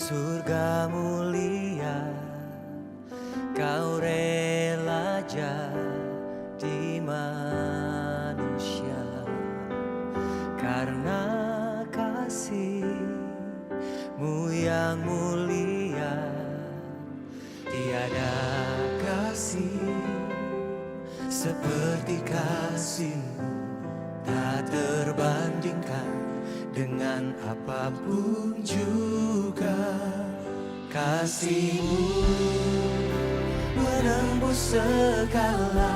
surga mulia, kau rela jadi manusia. Karena kasih-Mu yang mulia, tiada kasih seperti kasih-Mu, tak terbandingkan dengan apapun juga. Kasih-Mu menembus segala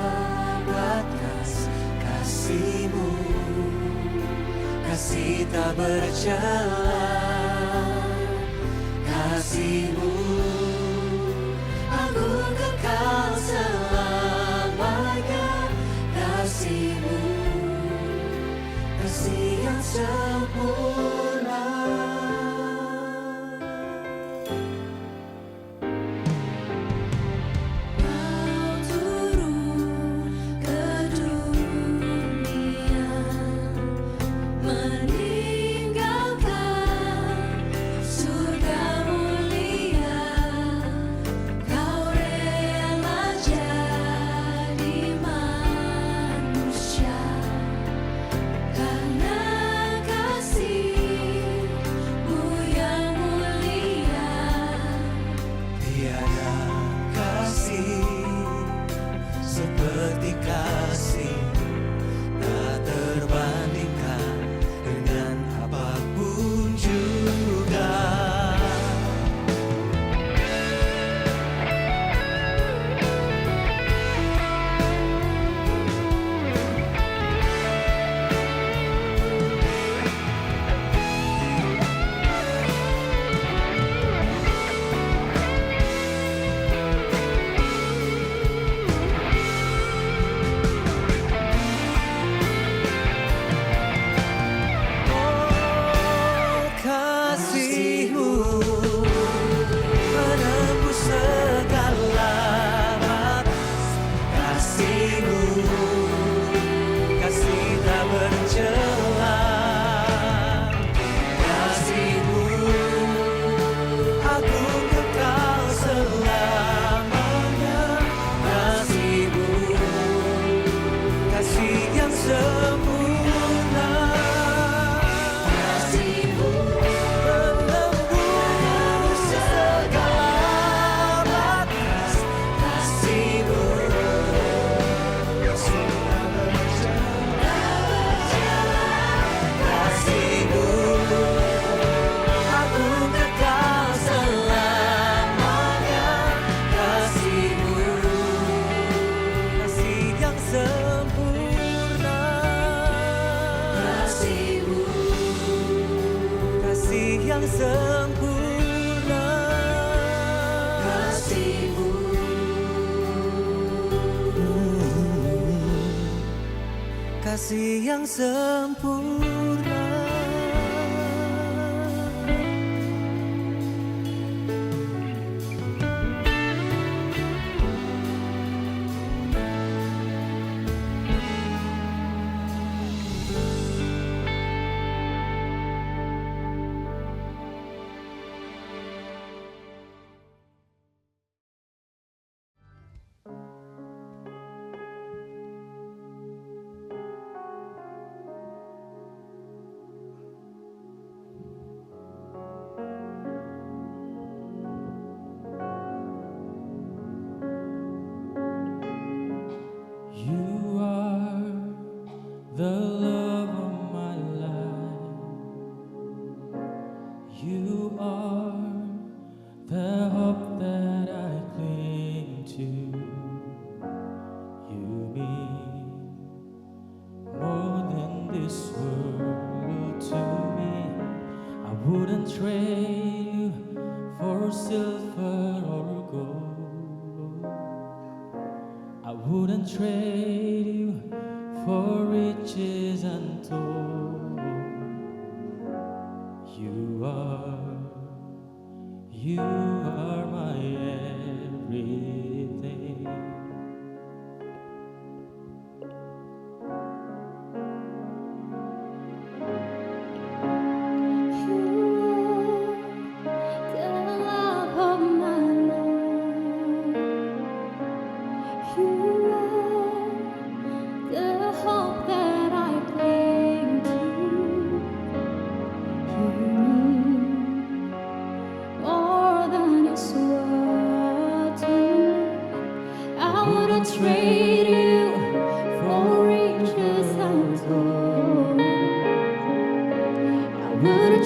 batas. Kasih-Mu, kasih tak bercela. Kasih-Mu agung kekal selamanya. Kasih-Mu, kasih yang sempurna. Seperti kasih-Mu, tak terbandingkan dengan apapun juga. Yang sempurna, kasih-Mu, kasih yang sempurna. The love of my life, You are the hope that I cling to. You mean more than this world to me. I wouldn't trade You for silver or gold. I wouldn't trade You for riches untold. You are my everything. You are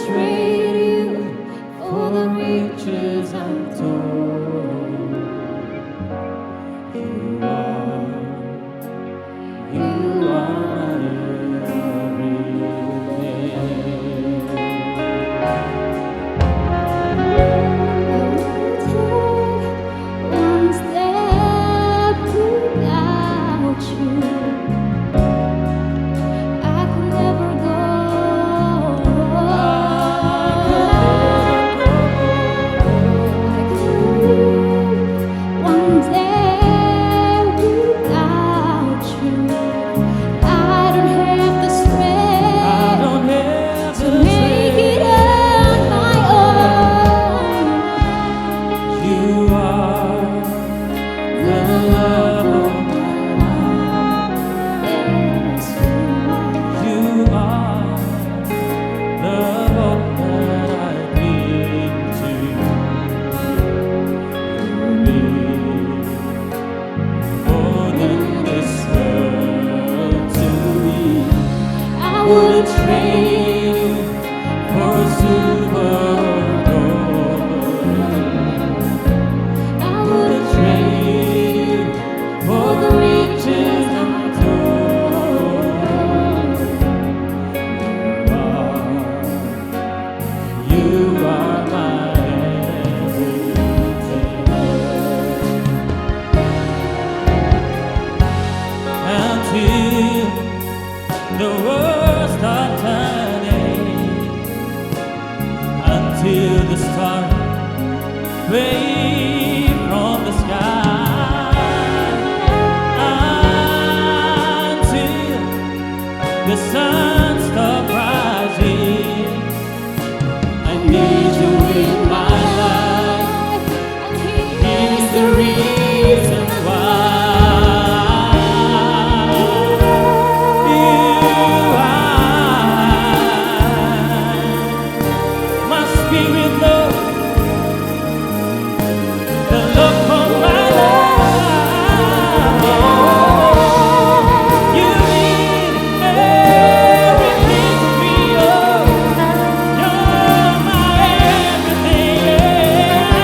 trade you for the riches untold. You are my everything. One step without you, I could never go. One day without you, I don't have the I strength don't have to to make it on my own. You are the love of my Yes, life. You are the hope that I cling to. You mean more than this world to me. I Wouldn't would trade you for silver or gold. I Wouldn't would trade you for the riches untold. You are my everything. Until the world starts turning, until the stars fade from the sky, until the sun stops rising. I need you in my life. Here's the reason why. My spirit knows the love of my life. You mean everything to me, oh. You're my everything, yeah.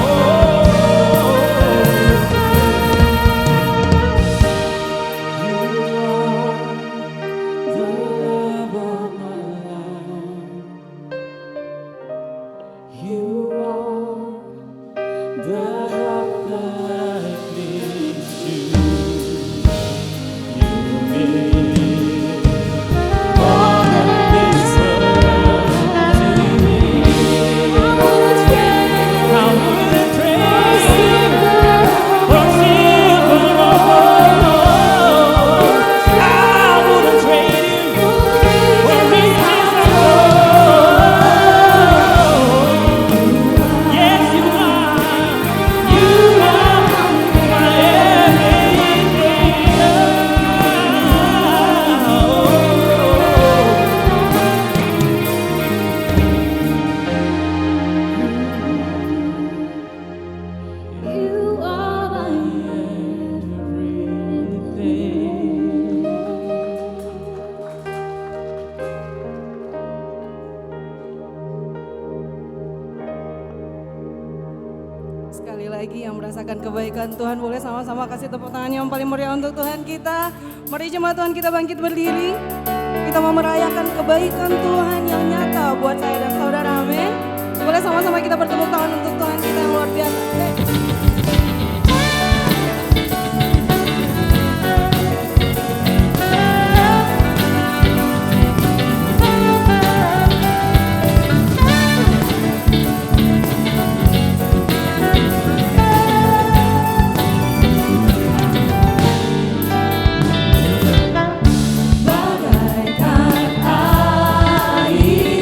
Oh, you are the love of my life. You are the rock that I cling to. You mean more than this world to me. I wouldn't trade for silver or gold. I wouldn't trade you for riches untold. Yes, you are. You are my everything. You are my Sekali lagi yang merasakan kebaikan Tuhan boleh sama-sama kasih tepuk tangan yang paling meriah untuk Tuhan kita. Mari jemaat Tuhan kita bangkit berdiri. Kita mau merayakan kebaikan Tuhan yang nyata buat saya dan saudara, amin. Boleh sama-sama kita bertepuk tangan untuk Tuhan kita yang luar biasa. bagaikan air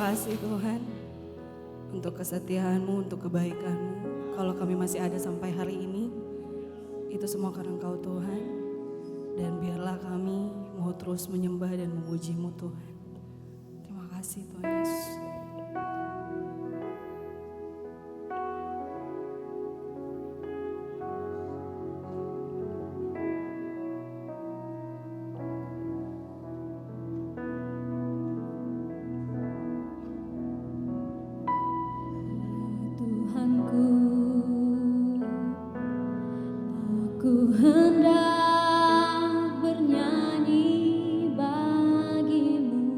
kasih Tuhan untuk kesetiaan-Mu, untuk kebaikan-Mu. Kalau kami masih ada sampai hari ini, itu semua karena Engkau Tuhan. Dan biarlah kami mau terus menyembah dan memuji-Mu Tuhan. Terima kasih Tuhan Yesus. Tuhanku, aku hendak bernyanyi bagimu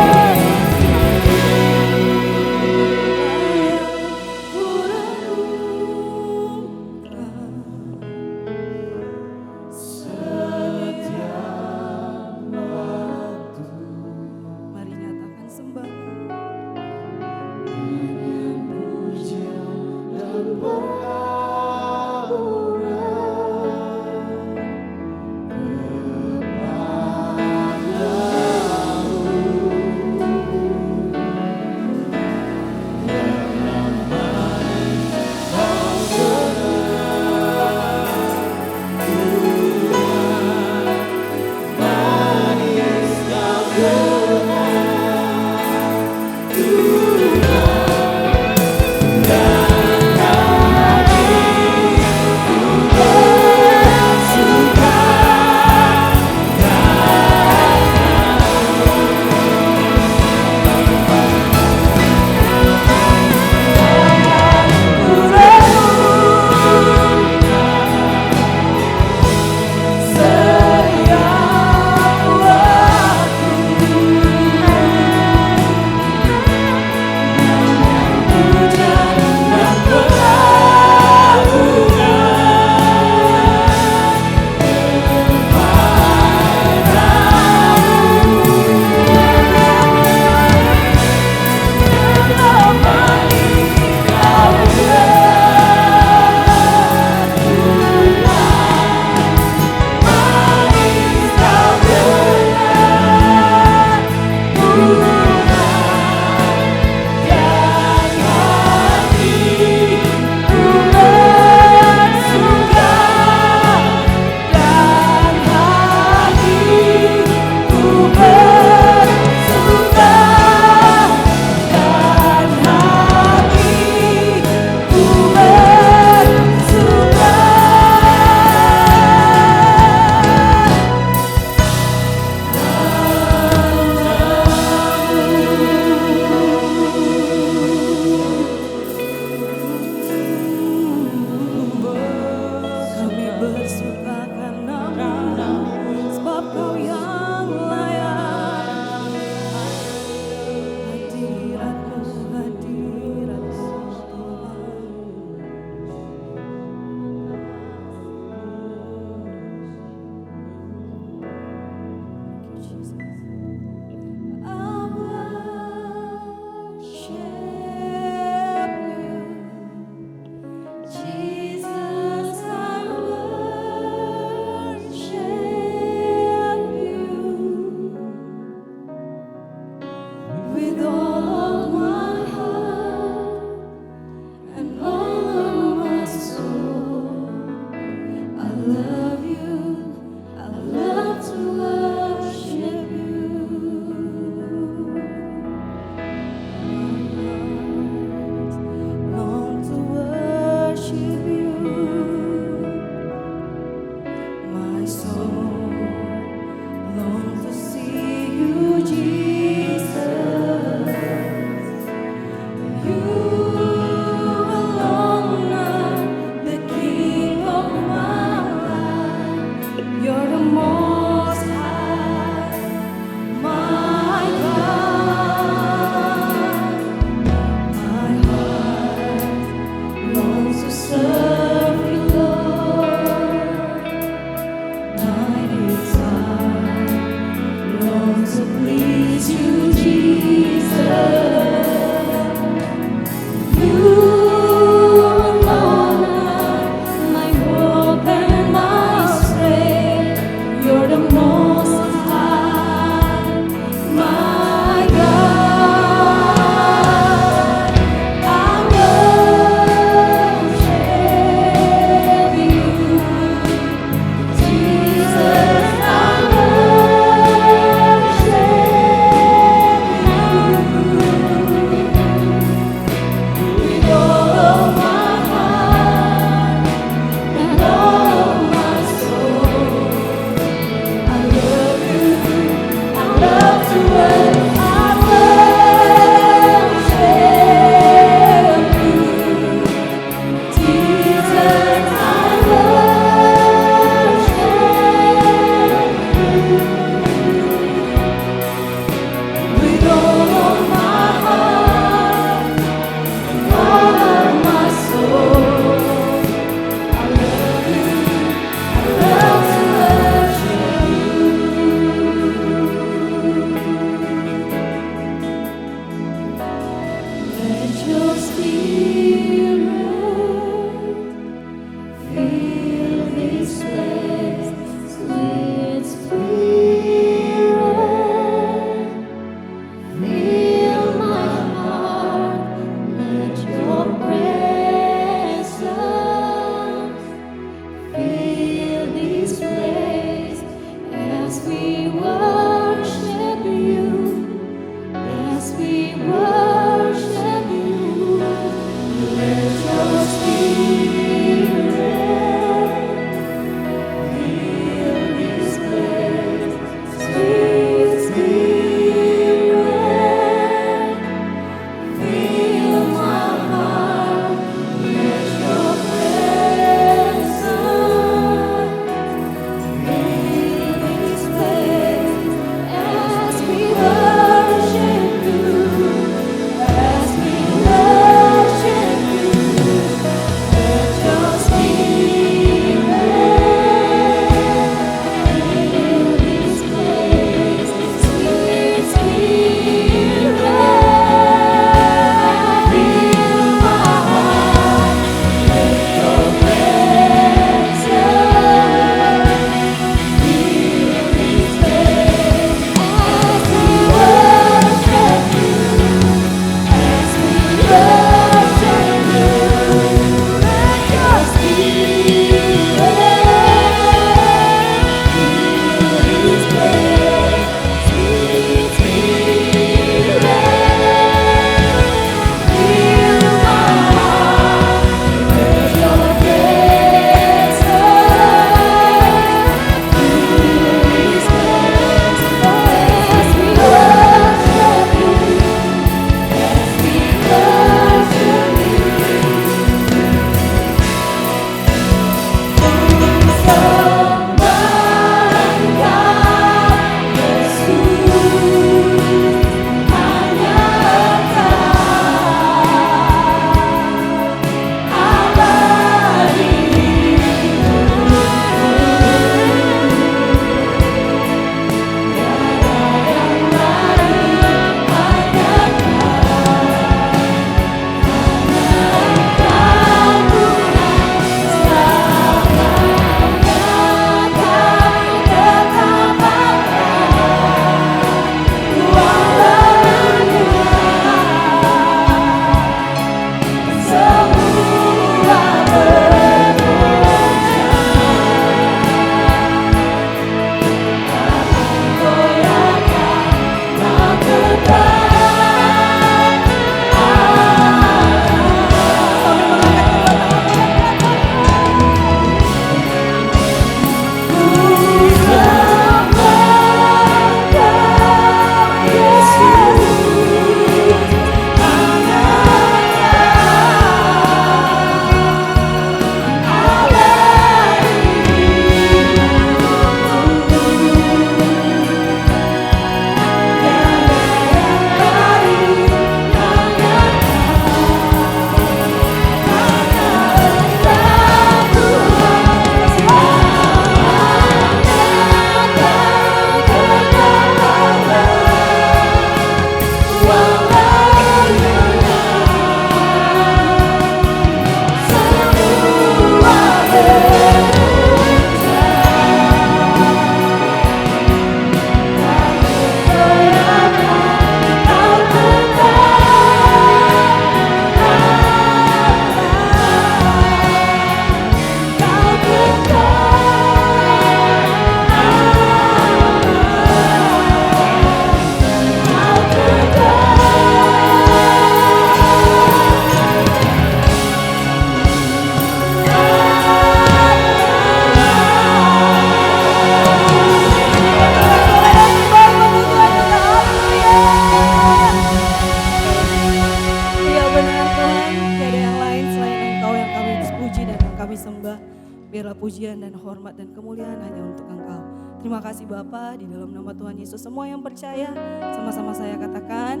Biarlah pujian dan hormat dan kemuliaan hanya untuk Engkau. Terima kasih Bapa, di dalam nama Tuhan Yesus semua yang percaya, sama-sama saya katakan,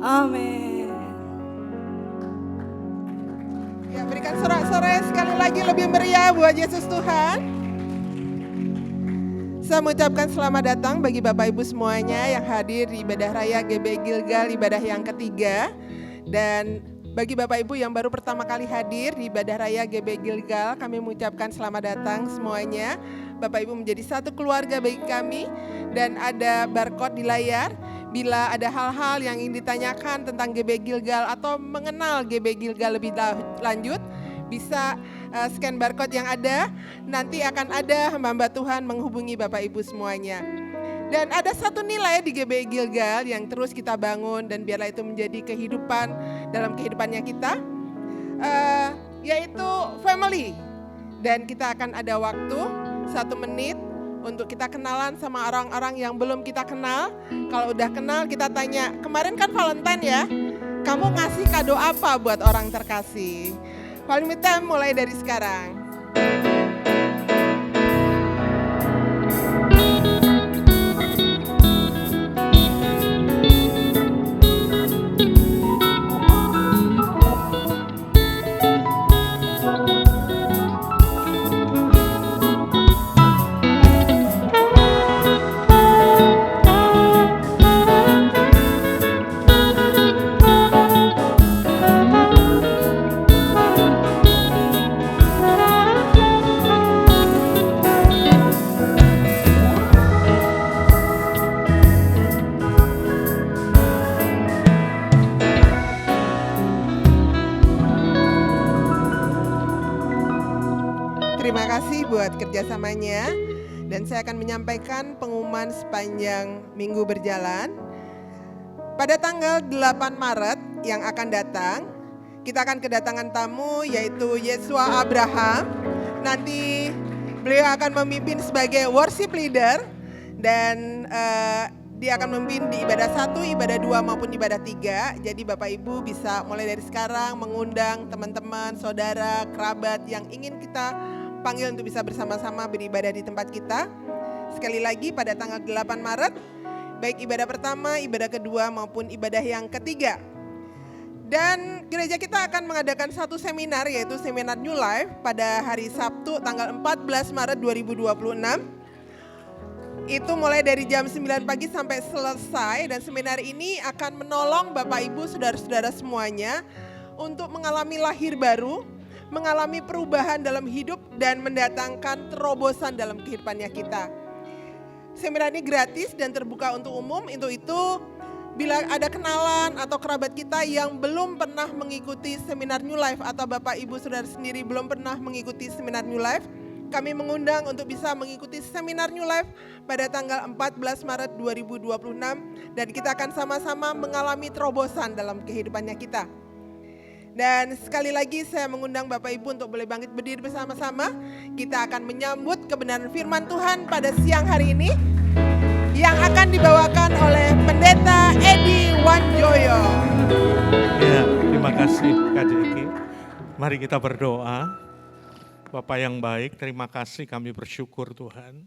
amin. Ya, berikan sorak-sorai sekali lagi lebih meriah buat Yesus Tuhan. Saya mengucapkan selamat datang bagi Bapak Ibu semuanya yang hadir di ibadah raya GB Gilgal, ibadah yang ketiga. Dan bagi Bapak Ibu yang baru pertama kali hadir di ibadah raya GB Gilgal, kami mengucapkan selamat datang semuanya. Bapak Ibu menjadi satu keluarga bagi kami, dan ada barcode di layar. Bila ada hal-hal yang ingin ditanyakan tentang GB Gilgal atau mengenal GB Gilgal lebih lanjut, bisa scan barcode yang ada, nanti akan ada hamba-hamba Tuhan menghubungi Bapak Ibu semuanya. Dan ada satu nilai di GBI Gilgal yang terus kita bangun dan biarlah itu menjadi kehidupan dalam kehidupannya kita, yaitu family. Dan kita akan ada waktu 1 menit untuk kita kenalan sama orang-orang yang belum kita kenal. Kalau udah kenal kita tanya, kemarin kan Valentine ya, kamu ngasih kado apa buat orang terkasih? Quality time mulai dari sekarang. Terima kasih buat kerjasamanya, dan saya akan menyampaikan pengumuman sepanjang minggu berjalan. Pada tanggal 8 Maret yang akan datang, kita akan kedatangan tamu yaitu Yesua Abraham. Nanti beliau akan memimpin sebagai worship leader dan dia akan memimpin di ibadah 1, ibadah 2 maupun ibadah 3. Jadi Bapak Ibu bisa mulai dari sekarang mengundang teman-teman, saudara, kerabat yang ingin kita panggil untuk bisa bersama-sama beribadah di tempat kita. Sekali lagi pada tanggal 8 Maret, baik ibadah pertama, ibadah kedua maupun ibadah yang ketiga. Dan gereja kita akan mengadakan satu seminar, yaitu seminar New Life pada hari Sabtu tanggal 14 Maret 2026. Itu mulai dari jam 9 pagi sampai selesai, dan seminar ini akan menolong Bapak Ibu saudara-saudara semuanya untuk mengalami lahir baru, mengalami perubahan dalam hidup dan mendatangkan terobosan dalam kehidupannya kita. Seminar ini gratis dan terbuka untuk umum. Untuk itu bila ada kenalan atau kerabat kita yang belum pernah mengikuti seminar New Life atau Bapak Ibu saudara sendiri belum pernah mengikuti seminar New Life, kami mengundang untuk bisa mengikuti seminar New Life pada tanggal 14 Maret 2026 dan kita akan sama-sama mengalami terobosan dalam kehidupannya kita. Dan sekali lagi saya mengundang Bapak Ibu untuk boleh bangkit berdiri bersama-sama. Kita akan menyambut kebenaran firman Tuhan pada siang hari ini yang akan dibawakan oleh Pendeta Edi Wanjoyo. Ya, terima kasih Kak Jeki. Mari kita berdoa. Bapak yang baik, terima kasih, kami bersyukur Tuhan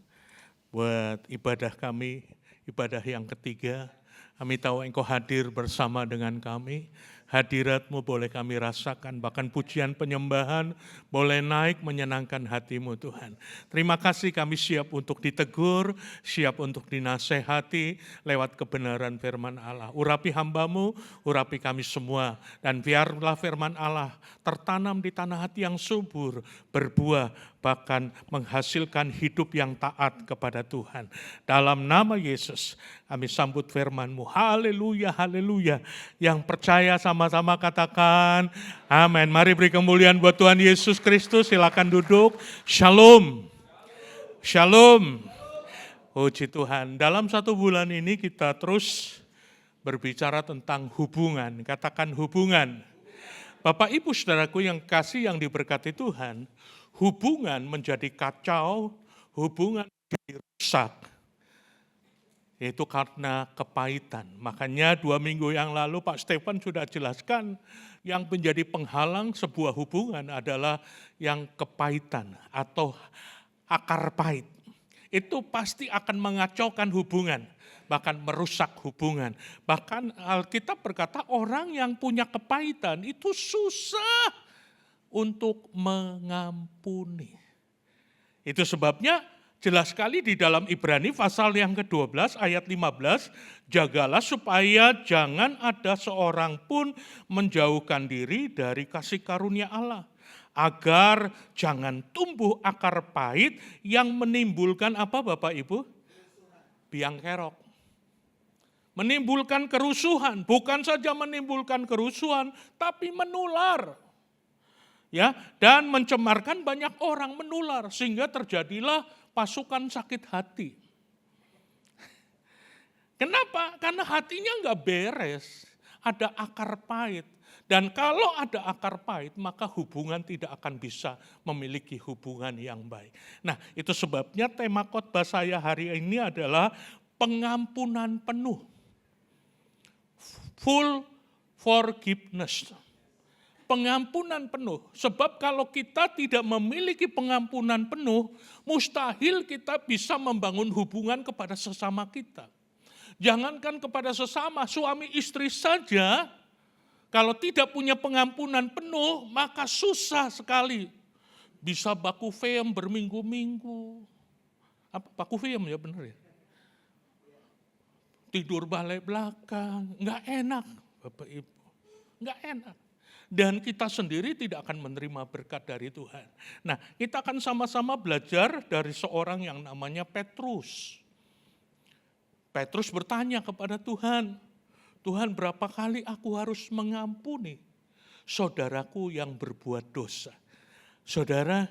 buat ibadah kami, ibadah yang ketiga. Kami tahu Engkau hadir bersama dengan kami. Hadirat-Mu boleh kami rasakan, bahkan pujian penyembahan boleh naik menyenangkan hati-Mu Tuhan. Terima kasih, kami siap untuk ditegur, siap untuk dinasehati lewat kebenaran firman Allah. Urapi hamba-Mu, urapi kami semua, dan biarlah firman Allah tertanam di tanah hati yang subur, berbuah, bahkan menghasilkan hidup yang taat kepada Tuhan. Dalam nama Yesus, kami sambut firman-Mu. Haleluya, haleluya. Yang percaya sama-sama katakan amin. Mari beri kemuliaan buat Tuhan Yesus Kristus. Silakan duduk. Shalom. Shalom. Puji Tuhan. Dalam 1 bulan ini kita terus berbicara tentang hubungan. Katakan hubungan. Bapak Ibu saudaraku yang kasih, yang diberkati Tuhan, hubungan menjadi kacau, hubungan menjadi rusak. Yaitu karena kepahitan. Makanya 2 minggu yang lalu Pak Stefan sudah jelaskan, yang menjadi penghalang sebuah hubungan adalah yang kepahitan atau akar pahit. Itu pasti akan mengacaukan hubungan, bahkan merusak hubungan. Bahkan Alkitab berkata orang yang punya kepahitan itu susah untuk mengampuni. Itu sebabnya jelas sekali di dalam Ibrani pasal yang ke-12 ayat 15, jagalah supaya jangan ada seorang pun menjauhkan diri dari kasih karunia Allah, agar jangan tumbuh akar pahit yang menimbulkan apa Bapak Ibu? Biang kerok. Menimbulkan kerusuhan, bukan saja menimbulkan kerusuhan, tapi menular. Ya, dan mencemarkan banyak orang, menular sehingga terjadilah pasukan sakit hati. Kenapa? Karena hatinya nggak beres, ada akar pahit. Dan kalau ada akar pahit, maka hubungan tidak akan bisa memiliki hubungan yang baik. Nah, itu sebabnya tema khotbah saya hari ini adalah pengampunan penuh. Full forgiveness. Pengampunan penuh. Sebab kalau kita tidak memiliki pengampunan penuh, mustahil kita bisa membangun hubungan kepada sesama kita. Jangankan kepada sesama, suami istri saja, kalau tidak punya pengampunan penuh, maka susah sekali. Bisa baku feem berminggu-minggu. Apa baku feem ya benar ya? Tidur balik belakang, nggak enak Bapak Ibu. Nggak enak. Dan kita sendiri tidak akan menerima berkat dari Tuhan. Nah, kita akan sama-sama belajar dari seorang yang namanya Petrus. Petrus bertanya kepada Tuhan, Tuhan, berapa kali aku harus mengampuni saudaraku yang berbuat dosa? Saudara,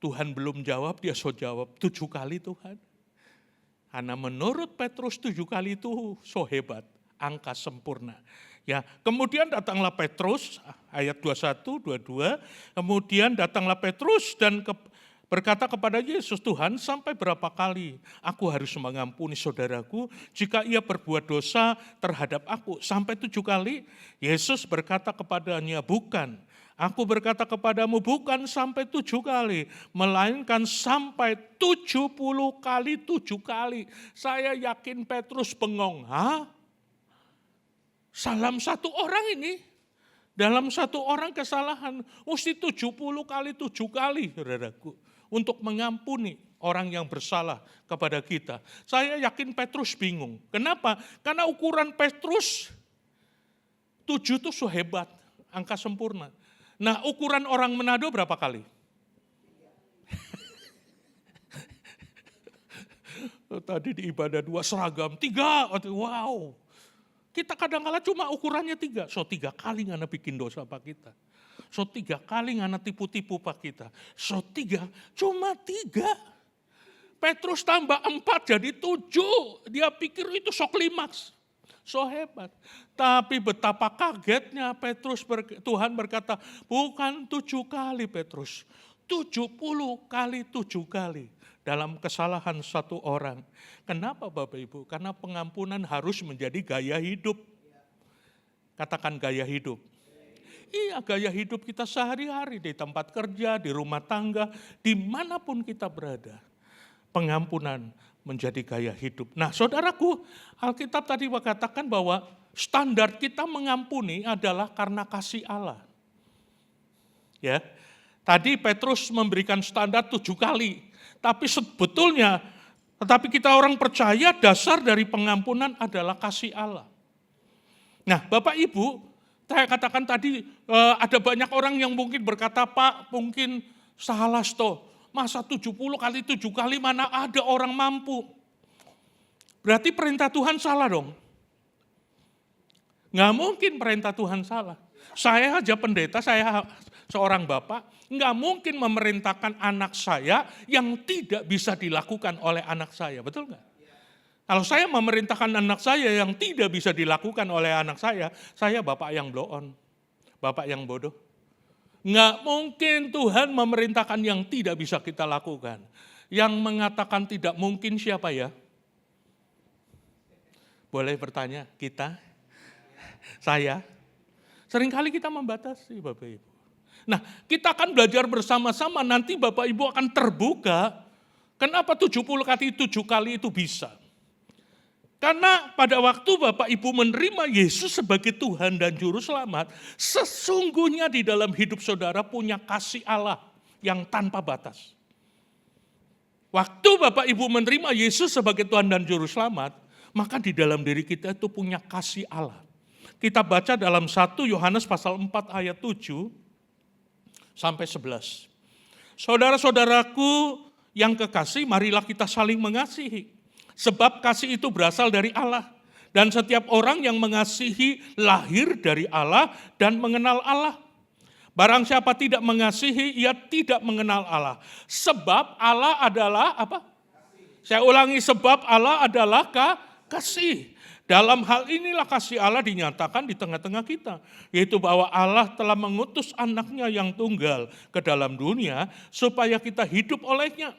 Tuhan belum jawab, dia jawab 7 kali Tuhan. Karena menurut Petrus 7 kali itu so hebat, angka sempurna. Ya, kemudian datanglah Petrus, ayat 21, 22, kemudian datanglah Petrus dan berkata kepada Yesus, Tuhan sampai berapa kali aku harus mengampuni saudaraku jika ia berbuat dosa terhadap aku? Sampai 7 kali? Yesus berkata kepadanya, bukan. Aku berkata kepadamu bukan sampai 7 kali, melainkan sampai 70 kali 7 kali. Saya yakin Petrus bengong, salam satu orang ini, dalam satu orang kesalahan, mesti 70 kali 7 kali, saudaraku. Untuk mengampuni orang yang bersalah kepada kita. Saya yakin Petrus bingung. Kenapa? Karena ukuran Petrus 7 itu so hebat, angka sempurna. Nah, ukuran orang Manado berapa kali? Tadi di ibadah 2 seragam, 3, wow. Kita kadang-kala cuma ukurannya 3, so 3 kali ngana bikin dosa Pak kita. So 3 kali ngana tipu-tipu Pak kita. So 3, cuma 3. Petrus tambah 4 jadi 7. Dia pikir itu so klimaks. So hebat. Tapi betapa kagetnya Petrus, Tuhan berkata, bukan 7 kali Petrus. 70 kali 7 kali. Dalam kesalahan satu orang. Kenapa Bapak Ibu? Karena pengampunan harus menjadi gaya hidup. Katakan gaya hidup. Iya, gaya hidup kita sehari-hari, di tempat kerja, di rumah tangga, dimanapun kita berada. Pengampunan menjadi gaya hidup. Nah, saudaraku, Alkitab tadi katakan bahwa standar kita mengampuni adalah karena kasih Allah. Ya, tadi Petrus memberikan standar 7 kali, tapi sebetulnya, tetapi kita orang percaya dasar dari pengampunan adalah kasih Allah. Nah, Bapak Ibu, saya katakan tadi ada banyak orang yang mungkin berkata, Pak mungkin salah toh, masa 70 kali 7 kali mana ada orang mampu. Berarti perintah Tuhan salah dong. Nggak mungkin perintah Tuhan salah. Saya aja pendeta, saya seorang bapak, nggak mungkin memerintahkan anak saya yang tidak bisa dilakukan oleh anak saya, betul nggak? Kalau saya memerintahkan anak saya yang tidak bisa dilakukan oleh anak saya bapak yang blow on, bapak yang bodoh. Nggak mungkin Tuhan memerintahkan yang tidak bisa kita lakukan. Yang mengatakan tidak mungkin siapa ya? Boleh bertanya, kita? Saya? Seringkali kita membatasi Bapak Ibu. Nah, kita akan belajar bersama-sama, nanti Bapak Ibu akan terbuka, kenapa 70 kali 7 kali itu bisa. Karena pada waktu Bapak Ibu menerima Yesus sebagai Tuhan dan Juru Selamat, sesungguhnya di dalam hidup saudara punya kasih Allah yang tanpa batas. Waktu Bapak Ibu menerima Yesus sebagai Tuhan dan Juru Selamat, maka di dalam diri kita itu punya kasih Allah. Kita baca dalam 1 Yohanes pasal 4 ayat 7 sampai 11. Saudara-saudaraku yang kekasih, marilah kita saling mengasihi. Sebab kasih itu berasal dari Allah. Dan setiap orang yang mengasihi lahir dari Allah dan mengenal Allah. Barang siapa tidak mengasihi, ia tidak mengenal Allah. Sebab Allah adalah apa? Saya ulangi, sebab Allah adalah kasih. Dalam hal inilah kasih Allah dinyatakan di tengah-tengah kita. Yaitu bahwa Allah telah mengutus anaknya yang tunggal ke dalam dunia supaya kita hidup olehnya.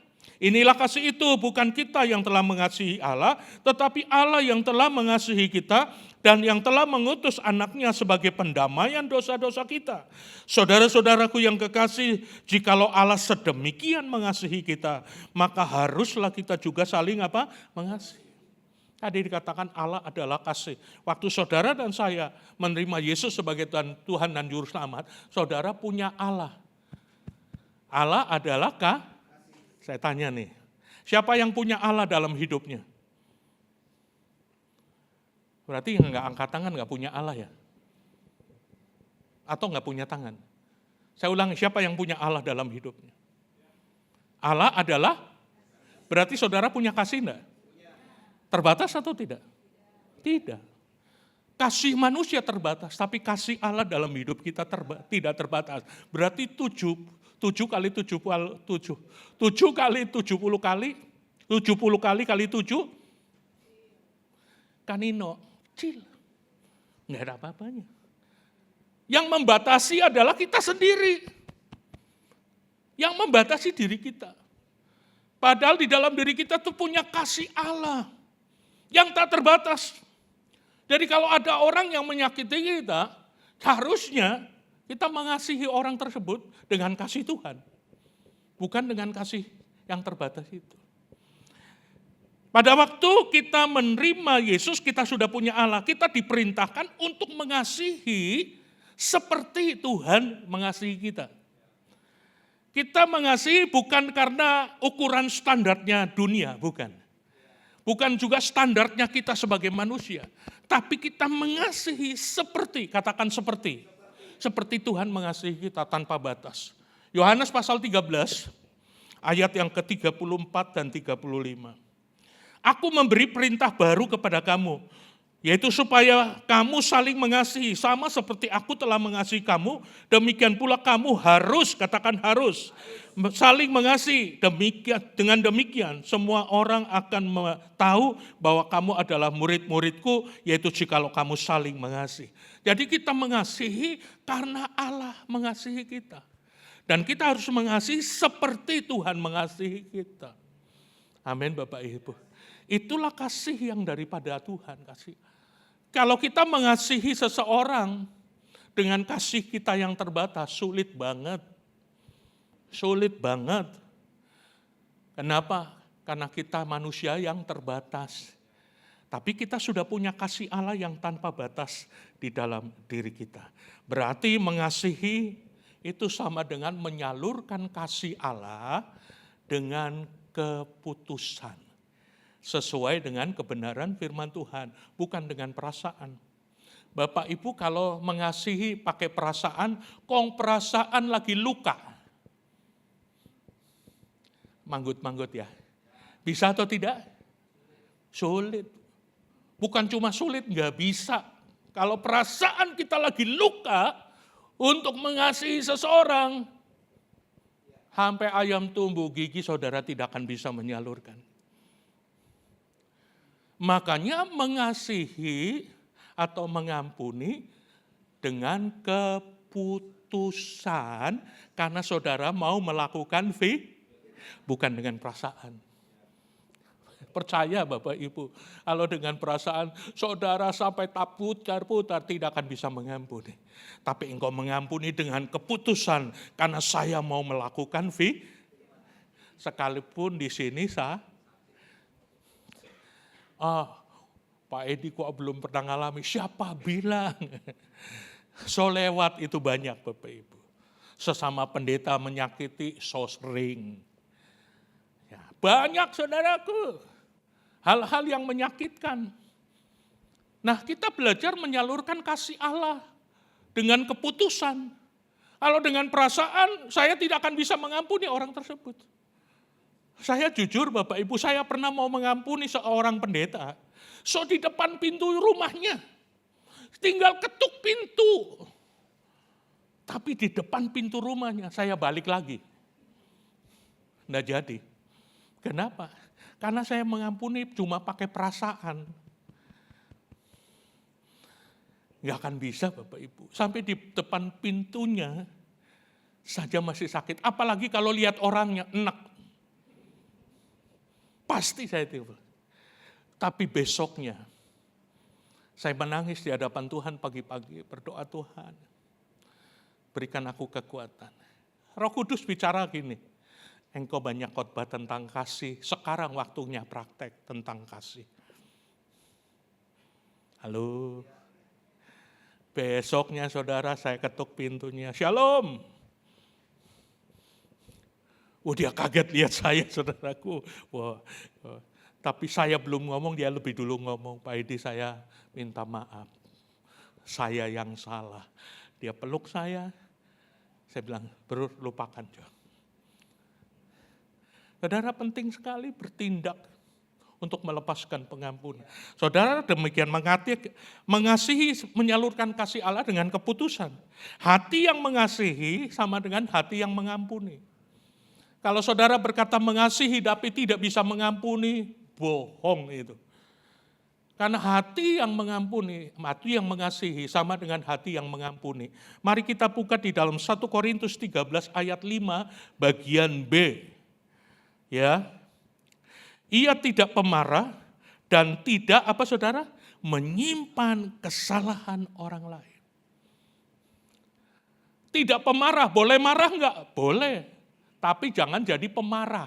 Inilah kasih itu, bukan kita yang telah mengasihi Allah, tetapi Allah yang telah mengasihi kita dan yang telah mengutus anaknya sebagai pendamaian dosa-dosa kita. Saudara-saudaraku yang kekasih, jikalau Allah sedemikian mengasihi kita, maka haruslah kita juga saling apa? Mengasihi. Tadi dikatakan Allah adalah kasih. Waktu saudara dan saya menerima Yesus sebagai Tuhan dan Juru Selamat, saudara punya Allah. Allah adalah Saya tanya nih, siapa yang punya Allah dalam hidupnya? Berarti yang nggak angkat tangan nggak punya Allah ya? Atau nggak punya tangan? Saya ulangi, siapa yang punya Allah dalam hidupnya? Allah adalah, berarti saudara punya kasih enggak? Terbatas atau tidak? Tidak. Kasih manusia terbatas, tapi kasih Allah dalam hidup kita tidak terbatas. Berarti 7 kali 70 kali 70 kali 7, kanino, kecil. Enggak ada apa-apanya. Yang membatasi adalah kita sendiri. Yang membatasi diri kita. Padahal di dalam diri kita tuh punya kasih Allah yang tak terbatas. Jadi kalau ada orang yang menyakiti kita, harusnya kita mengasihi orang tersebut dengan kasih Tuhan. Bukan dengan kasih yang terbatas itu. Pada waktu kita menerima Yesus, kita sudah punya Allah. Kita diperintahkan untuk mengasihi seperti Tuhan mengasihi kita. Kita mengasihi bukan karena ukuran standarnya dunia, bukan. Bukan juga standarnya kita sebagai manusia. Tapi kita mengasihi seperti, katakan seperti Tuhan mengasihi kita tanpa batas. Yohanes pasal 13, ayat yang ke-34 dan 35. Aku memberi perintah baru kepada kamu, yaitu supaya kamu saling mengasihi, sama seperti aku telah mengasihi kamu, demikian pula kamu harus, katakan harus, saling mengasihi. Dengan demikian semua orang akan tahu bahwa kamu adalah murid-muridku, yaitu jikalau kamu saling mengasihi. Jadi kita mengasihi karena Allah mengasihi kita. Dan kita harus mengasihi seperti Tuhan mengasihi kita. Amin Bapak Ibu. Itulah kasih yang daripada Tuhan. Kasih. Kalau kita mengasihi seseorang dengan kasih kita yang terbatas, sulit banget. Sulit banget. Kenapa? Karena kita manusia yang terbatas. Tapi kita sudah punya kasih Allah yang tanpa batas di dalam diri kita. Berarti mengasihi itu sama dengan menyalurkan kasih Allah dengan keputusan. Sesuai dengan kebenaran firman Tuhan, bukan dengan perasaan. Bapak Ibu kalau mengasihi pakai perasaan, perasaan lagi luka. Manggut-manggut ya. Bisa atau tidak? Sulit. Bukan cuma sulit, nggak bisa. Kalau perasaan kita lagi luka untuk mengasihi seseorang, sampai ayam tumbuh gigi saudara tidak akan bisa menyalurkan. Makanya mengasihi atau mengampuni dengan keputusan karena saudara mau melakukan bukan dengan perasaan. Percaya Bapak Ibu, kalau dengan perasaan saudara sampai tak putar-putar tidak akan bisa mengampuni. Tapi engkau mengampuni dengan keputusan karena saya mau melakukan sekalipun di sini Pak Edi kok belum pernah ngalami, siapa bilang? So lewat itu banyak Bapak Ibu. Sesama pendeta menyakiti so sering. Ya, banyak saudaraku. Hal-hal yang menyakitkan. Nah kita belajar menyalurkan kasih Allah dengan keputusan. Kalau dengan perasaan saya tidak akan bisa mengampuni orang tersebut. Saya jujur Bapak Ibu, saya pernah mau mengampuni seorang pendeta. So di depan pintu rumahnya, tinggal ketuk pintu. Tapi di depan pintu rumahnya saya balik lagi. Nggak jadi. Kenapa? Karena saya mengampuni cuma pakai perasaan. Nggak akan bisa Bapak Ibu. Sampai di depan pintunya saja masih sakit. Apalagi kalau lihat orangnya enak. Pasti saya tiba. Tapi besoknya saya menangis di hadapan Tuhan pagi-pagi. Berdoa, Tuhan, berikan aku kekuatan. Roh Kudus bicara gini, engkau banyak khotbah tentang kasih, sekarang waktunya praktek tentang kasih. Halo. Besoknya saudara saya ketuk pintunya, Shalom. Dia kaget lihat saya saudaraku. Wah. Tapi saya belum ngomong, dia lebih dulu ngomong, Pak Edi saya minta maaf. Saya yang salah. Dia peluk saya bilang, bro lupakan. Saudara penting sekali bertindak untuk melepaskan pengampunan. Saudara demikian mengasihi, menyalurkan kasih Allah dengan keputusan. Hati yang mengasihi sama dengan hati yang mengampuni. Kalau saudara berkata mengasihi tapi tidak bisa mengampuni, bohong itu. Karena hati yang mengampuni, hati yang mengasihi sama dengan hati yang mengampuni. Mari kita buka di dalam 1 Korintus 13 ayat 5 bagian B. Ya. Ia tidak pemarah dan tidak apa saudara? Menyimpan kesalahan orang lain. Tidak pemarah, boleh marah enggak? Boleh. Tapi jangan jadi pemarah.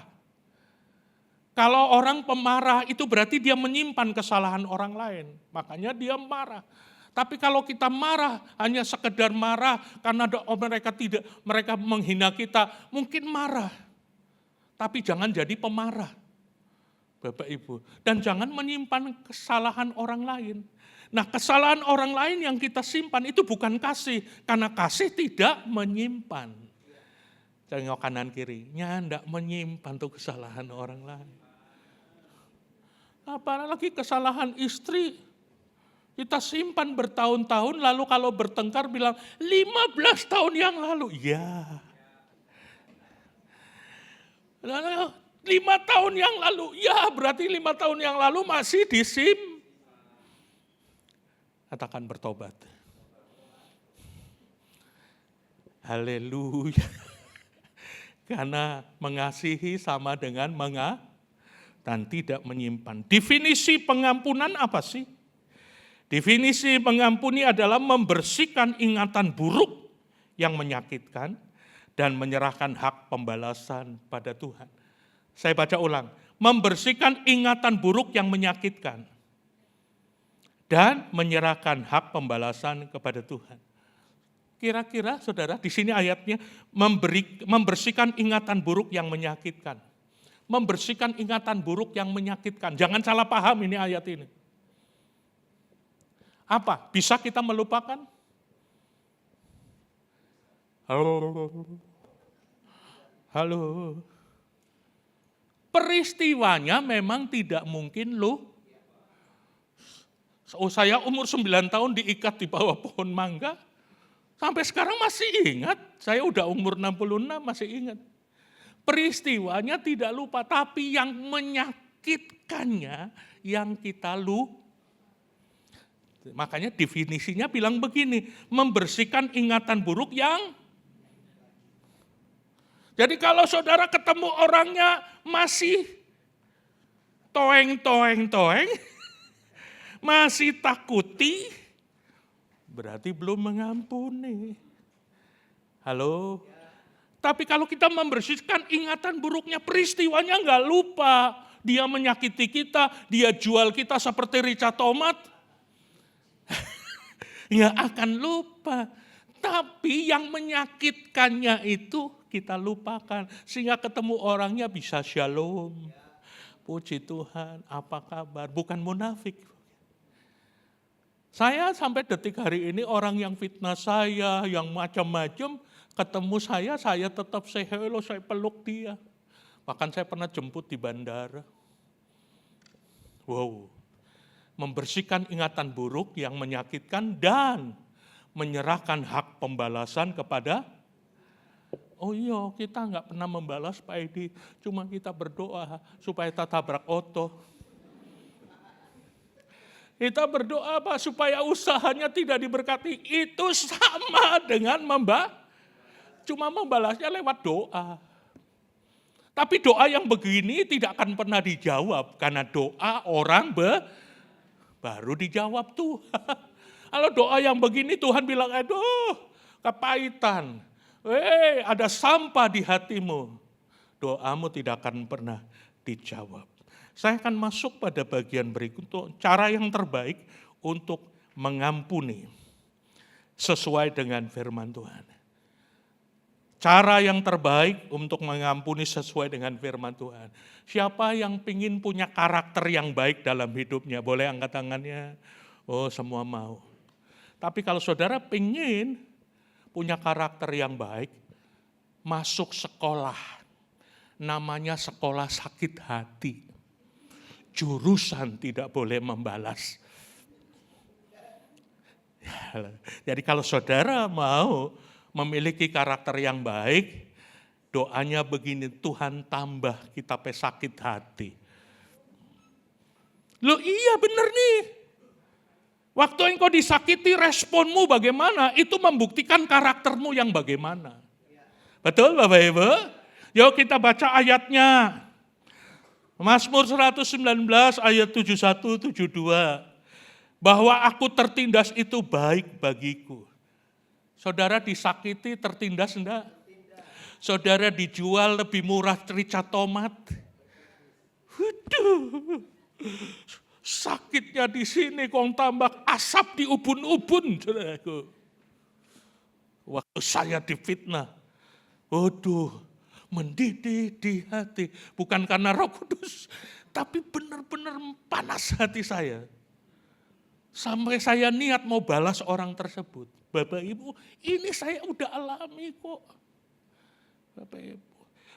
Kalau orang pemarah itu berarti dia menyimpan kesalahan orang lain. Makanya dia marah. Tapi kalau kita marah, hanya sekedar marah karena mereka menghina kita, mungkin marah. Tapi jangan jadi pemarah, Bapak Ibu. Dan jangan menyimpan kesalahan orang lain. Nah, kesalahan orang lain yang kita simpan itu bukan kasih. Karena kasih tidak menyimpan. Tengok kanan kirinya, tidak menyimpan tuh kesalahan orang lain. Apalagi kesalahan istri, kita simpan bertahun-tahun, lalu kalau bertengkar bilang 15 tahun yang lalu. Ya. 5 tahun yang lalu, ya berarti 5 tahun yang lalu masih katakan bertobat. Haleluya. Karena mengasihi sama dengan dan tidak menyimpan. Definisi pengampunan apa sih? Definisi mengampuni adalah membersihkan ingatan buruk yang menyakitkan dan menyerahkan hak pembalasan pada Tuhan. Saya baca ulang, membersihkan ingatan buruk yang menyakitkan dan menyerahkan hak pembalasan kepada Tuhan. Kira-kira saudara di sini ayatnya membersihkan ingatan buruk yang menyakitkan. Membersihkan ingatan buruk yang menyakitkan. Jangan salah paham ini ayat ini. Apa? Bisa kita melupakan? Halo. Peristiwanya memang tidak mungkin saya umur 9 tahun diikat di bawah pohon mangga. Sampai sekarang masih ingat, saya udah umur 66 masih ingat. Peristiwanya tidak lupa, tapi yang menyakitkannya yang kita lupa. Makanya definisinya bilang begini, membersihkan ingatan buruk yang. Jadi kalau saudara ketemu orangnya masih toeng, masih takuti, berarti belum mengampuni. Halo? Tapi kalau kita membersihkan ingatan buruknya, peristiwanya enggak lupa. Dia menyakiti kita, dia jual kita seperti rica tomat. Enggak akan lupa. Tapi yang menyakitkannya itu kita lupakan. Sehingga ketemu orangnya bisa shalom. Puji Tuhan, apa kabar? Bukan munafik. Saya sampai detik hari ini orang yang fitnah saya, yang macam-macam, ketemu saya tetap say hello, saya peluk dia. Bahkan saya pernah jemput di bandara. Wow, membersihkan ingatan buruk yang menyakitkan dan menyerahkan hak pembalasan kepada, oh iya kita nggak pernah membalas Pak Edi, cuma kita berdoa supaya tak tabrak oto. Kita berdoa Pak supaya usahanya tidak diberkati, itu sama dengan cuma membalasnya lewat doa. Tapi doa yang begini tidak akan pernah dijawab, karena doa orang baru dijawab Tuhan. Kalau doa yang begini Tuhan bilang, aduh kepahitan, ada sampah di hatimu. Doamu tidak akan pernah dijawab. Saya akan masuk pada bagian berikut, cara yang terbaik untuk mengampuni sesuai dengan firman Tuhan. Cara yang terbaik untuk mengampuni sesuai dengan firman Tuhan. Siapa yang ingin punya karakter yang baik dalam hidupnya? Boleh angkat tangannya? Oh, semua mau. Tapi kalau saudara ingin punya karakter yang baik, masuk sekolah. Namanya sekolah sakit hati. Jurusan tidak boleh membalas. Jadi kalau saudara mau memiliki karakter yang baik, doanya begini, Tuhan tambah kita sakit hati. Loh iya benar nih. Waktu engkau disakiti responmu bagaimana, itu membuktikan karaktermu yang bagaimana. Betul Bapak Ibu? Yuk kita baca ayatnya. Mazmur 119 ayat 71-72. Bahwa aku tertindas itu baik bagiku. Saudara disakiti, tertindas enggak? Saudara dijual lebih murah rica tomat. Waduh, sakitnya di sini kong tambah asap di ubun-ubun. Saudaraku. Waktu saya difitnah, waduh, mendidih di hati. Bukan karena Roh Kudus, tapi benar-benar panas hati saya. Sampai saya niat mau balas orang tersebut. Bapak Ibu, ini saya udah alami kok. Bapak Ibu.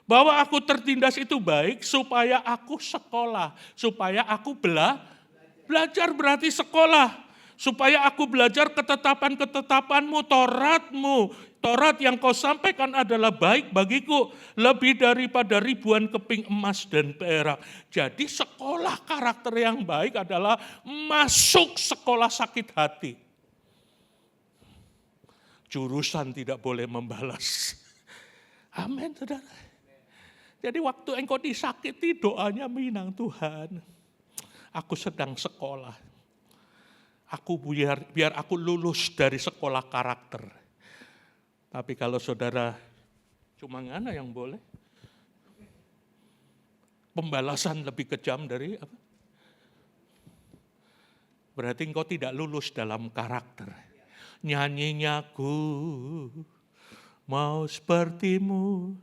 Bahwa aku tertindas itu baik supaya aku sekolah. Supaya aku belajar berarti sekolah. Supaya aku belajar ketetapan-ketetapanmu, Tauratmu. Taurat yang kau sampaikan adalah baik bagiku. Lebih daripada ribuan keping emas dan perak. Jadi sekolah karakter yang baik adalah masuk sekolah sakit hati. Jurusan tidak boleh membalas. Amin, saudara. Jadi waktu engkau disakiti, doanya minang, Tuhan, aku sedang sekolah. Aku biar aku lulus dari sekolah karakter. Tapi kalau saudara cuma ngana yang boleh, pembalasan lebih kejam dari apa? Berarti engkau tidak lulus dalam karakter. Nyanyinya ku mau sepertimu.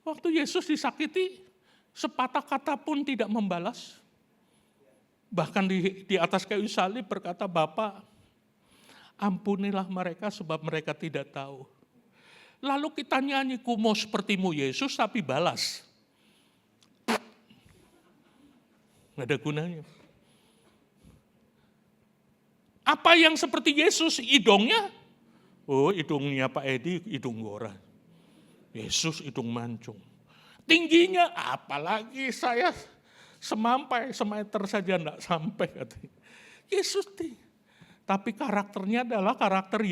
Waktu Yesus disakiti, sepatah kata pun tidak membalas. Bahkan di atas kayu salib berkata, Bapa, ampunilah mereka sebab mereka tidak tahu. Lalu kita nyanyi, ku mau sepertimu Yesus, tapi balas. Nggak ada gunanya. Apa yang seperti Yesus, hidungnya? Oh, hidungnya Pak Edi, hidung gora. Yesus hidung mancung. Tingginya, apalagi saya semeter saja enggak sampai. Katanya. Yesus tinggi. Tapi karakternya adalah karakter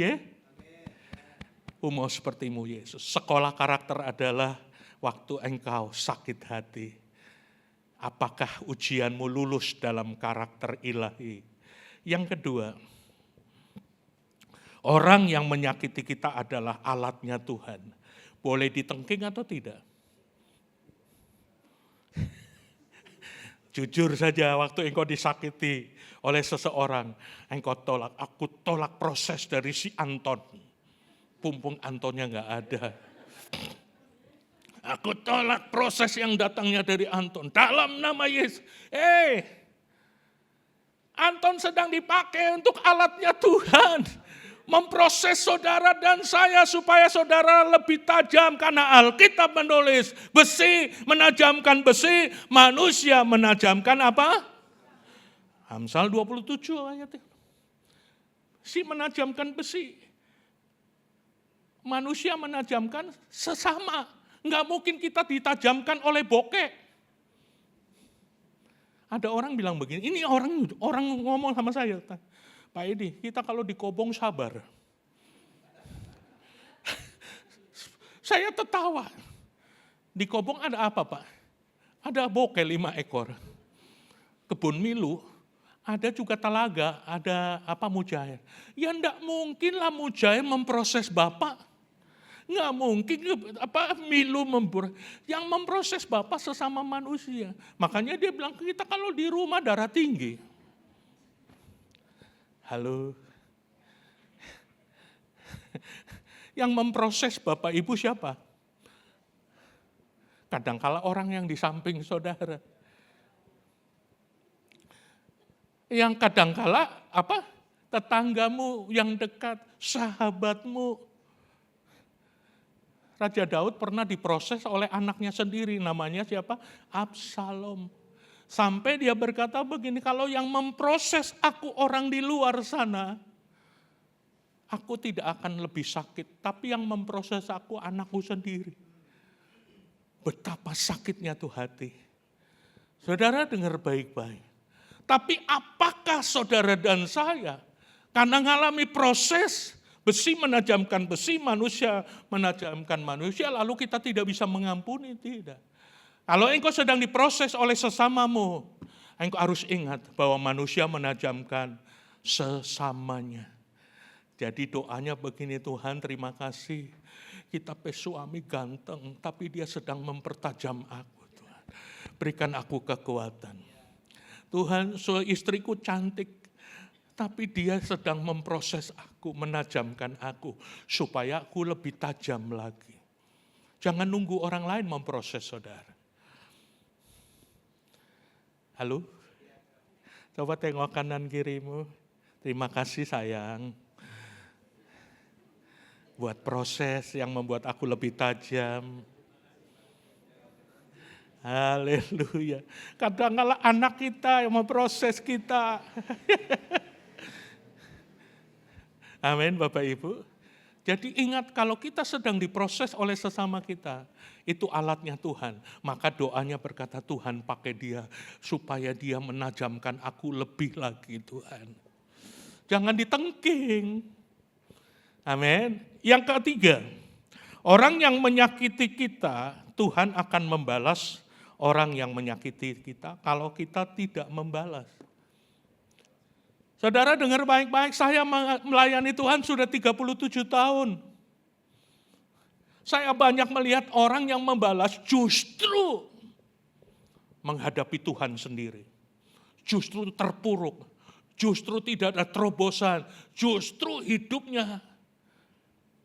mau sepertimu Yesus. Sekolah karakter adalah waktu engkau sakit hati. Apakah ujianmu lulus dalam karakter ilahi? Yang kedua, orang yang menyakiti kita adalah alatnya Tuhan. Boleh ditengking atau tidak? Jujur saja waktu engkau disakiti oleh seseorang, engkau tolak. Aku tolak proses dari si Anton. Pumpung Antonnya enggak ada. Aku tolak proses yang datangnya dari Anton. Dalam nama Yesus. Anton sedang dipakai untuk alatnya Tuhan. Memproses saudara dan saya supaya saudara lebih tajam. Karena Alkitab menulis besi menajamkan besi, manusia menajamkan apa? Amsal 27 ayatnya. besi menajamkan besi. Manusia menajamkan sesama. Nggak mungkin kita ditajamkan oleh bokeh. Ada orang bilang begini, ini orang ngomong sama saya, Pak Edi, kita kalau dikobong sabar. Saya tertawa. Dikobong ada apa, Pak? Ada bokeh 5 ekor. Kebun milu, ada juga telaga, ada mujair. Ya enggak mungkin lah mujair memproses Bapak. Nggak mungkin milu yang memproses Bapak sesama manusia. Makanya dia bilang kita kalau di rumah darah tinggi. Halo. Yang memproses Bapak Ibu siapa? Kadangkala orang yang di samping saudara. Yang kadangkala tetanggamu yang dekat, sahabatmu. Raja Daud pernah diproses oleh anaknya sendiri, namanya siapa? Absalom. Sampai dia berkata begini, kalau yang memproses aku orang di luar sana, aku tidak akan lebih sakit. Tapi yang memproses aku anakku sendiri. Betapa sakitnya tuh hati. Saudara dengar baik-baik. Tapi apakah saudara dan saya, karena mengalami proses, besi menajamkan besi, manusia menajamkan manusia, lalu kita tidak bisa mengampuni, tidak. Kalau engkau sedang diproses oleh sesamamu, engkau harus ingat bahwa manusia menajamkan sesamanya. Jadi doanya begini, Tuhan terima kasih, kita suami ganteng, tapi dia sedang mempertajam aku, Tuhan. Berikan aku kekuatan. Tuhan, istriku cantik, tapi dia sedang memproses aku, menajamkan aku, supaya aku lebih tajam lagi. Jangan nunggu orang lain memproses saudara. Halo? Coba tengok kanan kirimu. Terima kasih sayang. Buat proses yang membuat aku lebih tajam. Haleluya. Kadang-kala anak kita yang memproses kita. Amin Bapak Ibu. Jadi ingat kalau kita sedang diproses oleh sesama kita, itu alatnya Tuhan. Maka doanya berkata Tuhan pakai dia supaya dia menajamkan aku lebih lagi Tuhan. Jangan ditengking. Amin. Yang ketiga, orang yang menyakiti kita, Tuhan akan membalas orang yang menyakiti kita kalau kita tidak membalas. Saudara dengar baik-baik, saya melayani Tuhan sudah 37 tahun. Saya banyak melihat orang yang membalas justru menghadapi Tuhan sendiri. Justru terpuruk, justru tidak ada terobosan, justru hidupnya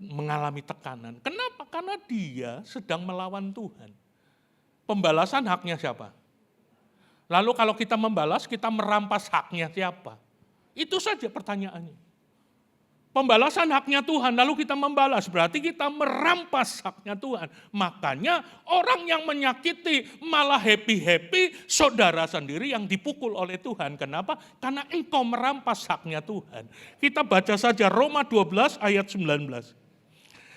mengalami tekanan. Kenapa? Karena dia sedang melawan Tuhan. Pembalasan haknya siapa? Lalu kalau kita membalas, kita merampas haknya siapa? Itu saja pertanyaannya. Pembalasan haknya Tuhan, lalu kita membalas, berarti kita merampas haknya Tuhan. Makanya orang yang menyakiti malah happy-happy, saudara sendiri yang dipukul oleh Tuhan. Kenapa? Karena engkau merampas haknya Tuhan. Kita baca saja Roma 12 ayat 19.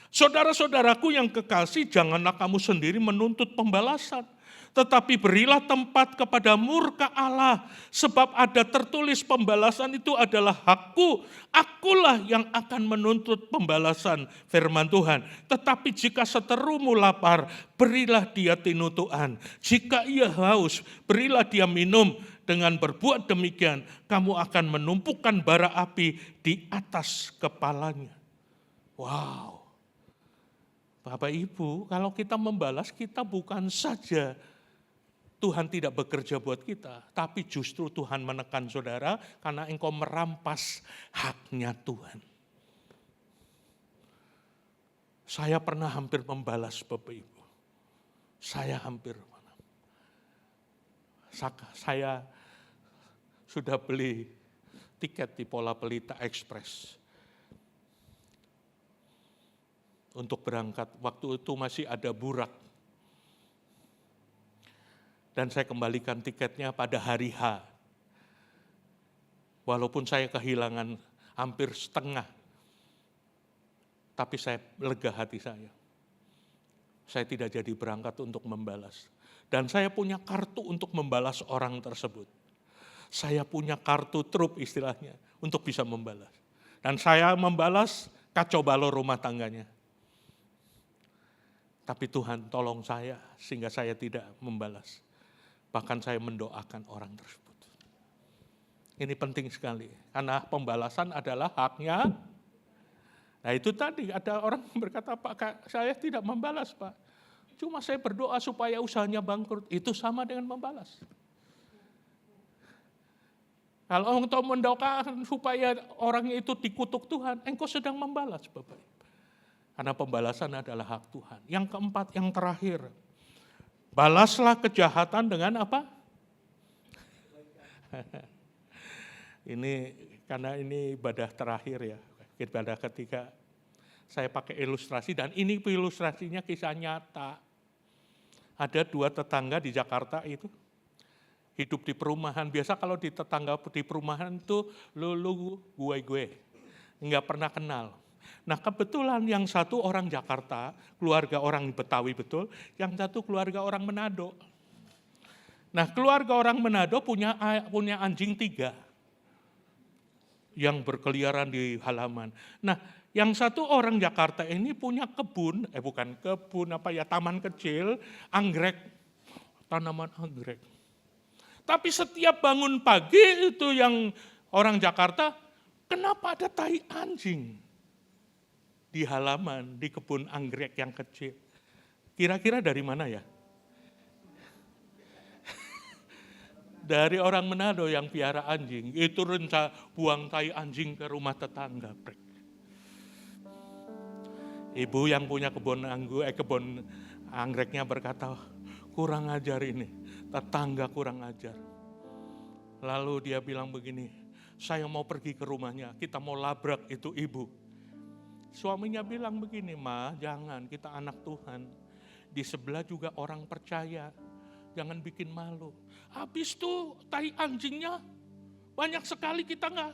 Saudara-saudaraku yang kekasih, janganlah kamu sendiri menuntut pembalasan. Tetapi berilah tempat kepada murka Allah, sebab ada tertulis pembalasan itu adalah hakku, akulah yang akan menuntut pembalasan, firman Tuhan. Tetapi jika seterumu lapar, berilah dia tinutuan. Jika ia haus, berilah dia minum. Dengan berbuat demikian, kamu akan menumpukan bara api di atas kepalanya. Wow. Bapak Ibu, kalau kita membalas, kita bukan saja Tuhan tidak bekerja buat kita, tapi justru Tuhan menekan saudara karena engkau merampas haknya Tuhan. Saya pernah hampir membalas Bapak Ibu. Saya sudah beli tiket di Pola Pelita Express. Untuk berangkat, waktu itu masih ada Burak. Dan saya kembalikan tiketnya pada hari H. Walaupun saya kehilangan hampir setengah. Tapi saya lega hati saya. Saya tidak jadi berangkat untuk membalas. Dan saya punya kartu untuk membalas orang tersebut. Saya punya kartu trup istilahnya untuk bisa membalas. Dan saya membalas kacau balau rumah tangganya. Tapi Tuhan tolong saya sehingga saya tidak membalas. Bahkan saya mendoakan orang tersebut. Ini penting sekali. Karena pembalasan adalah haknya. Nah itu tadi ada orang berkata, Pak, saya tidak membalas Pak. Cuma saya berdoa supaya usahanya bangkrut. Itu sama dengan membalas. Kalau engkau mendoakan supaya orang itu dikutuk Tuhan, engkau sedang membalas Bapak. Karena pembalasan adalah hak Tuhan. Yang keempat, yang terakhir. Balaslah kejahatan dengan apa? Ini karena ini ibadah terakhir ya. Ibadah ketiga. Saya pakai ilustrasi dan ini ilustrasinya kisah nyata. Ada 2 tetangga di Jakarta itu. Hidup di perumahan. Biasa kalau di tetangga di perumahan itu lu gue. Enggak pernah kenal. Nah kebetulan yang satu orang Jakarta, keluarga orang Betawi betul, yang satu keluarga orang Manado. Nah keluarga orang Manado punya anjing 3 yang berkeliaran di halaman. Nah yang satu orang Jakarta ini punya taman kecil, anggrek, tanaman anggrek. Tapi setiap bangun pagi itu yang orang Jakarta, kenapa ada tai anjing di halaman, di kebun anggrek yang kecil? Kira-kira dari mana ya? Dari orang Manado yang piara anjing, itu rencana buang tai anjing ke rumah tetangga. Ibu yang punya kebun anggreknya berkata, kurang ajar ini, tetangga kurang ajar. Lalu dia bilang begini, saya mau pergi ke rumahnya, kita mau labrak itu ibu. Suaminya bilang begini, Ma, jangan, kita anak Tuhan. Di sebelah juga orang percaya, jangan bikin malu. Habis itu tai anjingnya banyak sekali kita nggak.